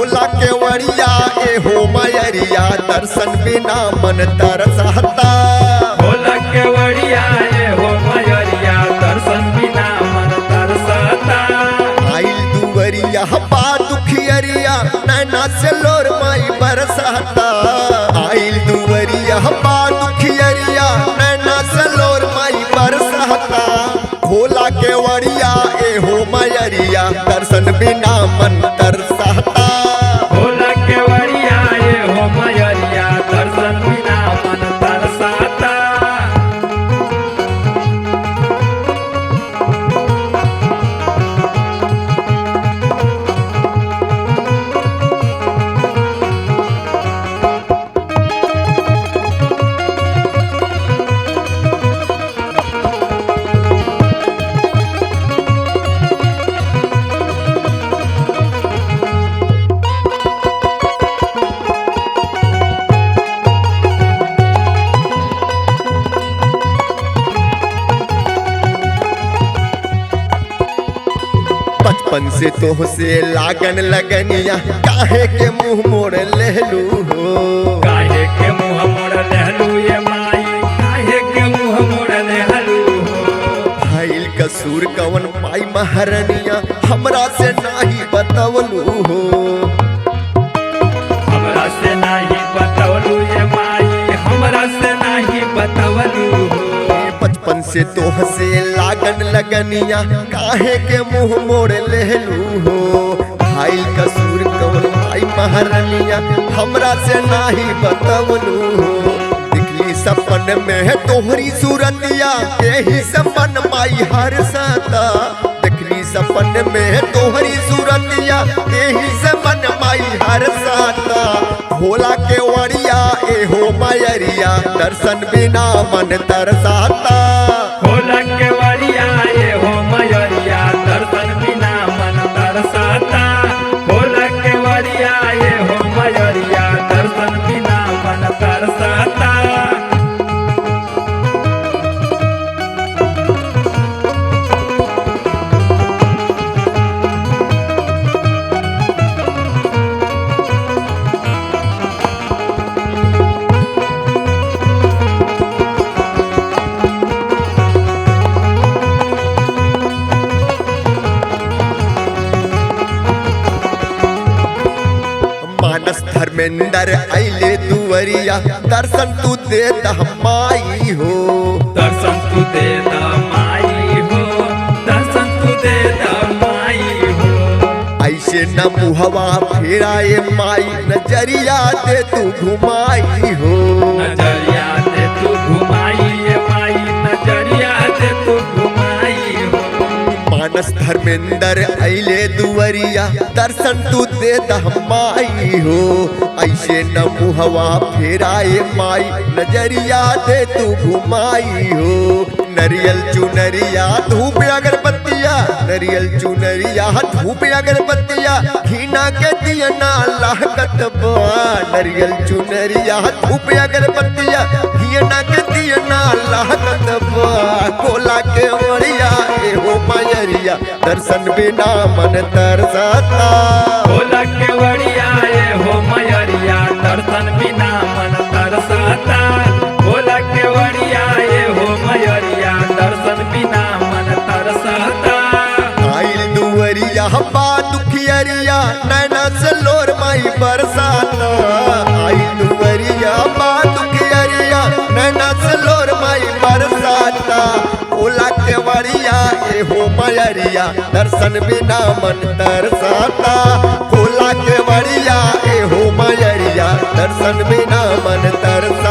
खोला के वड़िया ए हो मयरिया दर्शन बिना मन तरसता। खोला के वड़िया ए हो मयरिया दर्शन बिना मन तरसता। आइल दुवरिया बा दुखियरिया नैना से लोर माई बरसता। आइल दुवरिया बा दुखियरिया नैना से लोर माई बरसता। खोला के वड़िया ए हो मयरिया दर्शन बिना मन तरसता। खोला के वड़िया ए हो मयरिया दर्शन बिना मन तरसता। बचपन से तोह से लागन लगनिया काहे के मुंह मोड़ लेलू हो। काहे के मुंह मोड़ लेहलू ये माई, काहे के मुंह मोड़ लेहलू हो। भइल कसूर कवन माई महारनिया हमरा से नाही बतवलू हो। हमरा से नाही बतवलू ये माई, हमरा से नाही बतवलू हो। बचपन से तोह से लागन लगनिया काहे के मुंह मोड़ लेलू हो। भइल कसूर कवन माई महारनिया हमरा से नाही बतवलू हो। दिखली सपन में तोहरी सूरतिया यही सपन माई हर सता। दिखली सपन में तोहरी सूरतिया यही सपन माई हर सता। भोला के वड़िया ए हो मयरिया दर्शन बिना मन तरसता। खोला के वड़िया ए हो मयरिया दर्शन बिना मन तरसता। खोला के वड़िया ए हो मयरिया दर्शन बिना मन तरसता। मानस धर्मेंद्र आइले दुवरिया दर्शन तू दे दह माई हो। दर्शन तू दे दा माई हो, दर्शन तू दे दा माई हो। ऐसे न मुहवा फेराए माई नजरिया दे तू घुमाई हो। नजरिया दे तू घुमाई ये माई, नजरिया दे तू घुमाई हो। मानस धर्मेंद्र आइले दुवरिया दर्शन तू दे दह माई हो। ऐसे न मुहवा फेराए माई नजरिया दे तू घुमाई हो। नरियल चुनरिया धूप अगरबत्तिया, नरियल चुनरिया धूप अगरबत्तिया घीना के दिया ना लाहकत बा। नरियल चुनरिया धूप अगरबत्तिया घीना के दिया ना लाहकत बा। खोला के वड़िया ए हो मयरिया दर्शन बिना मन तरसता। खोला के वड़िया ए हो मयरिया दर्शन बिना मन तरसता। खोला के वड़िया ए हो मयरिया दर्शन बिना मन तरसता। आइल दुवरिया बा दुखियरिया नैना से लोर माई बरसाता। आइल दुवरिया बा दुखियरिया नैना से लोर माई बरसाता। खोला के वड़िया ए हो मयरिया दर्शन बिना मन तरसता। खोला के वड़िया ए हो मयरिया दर्शन बिना मन तरसता।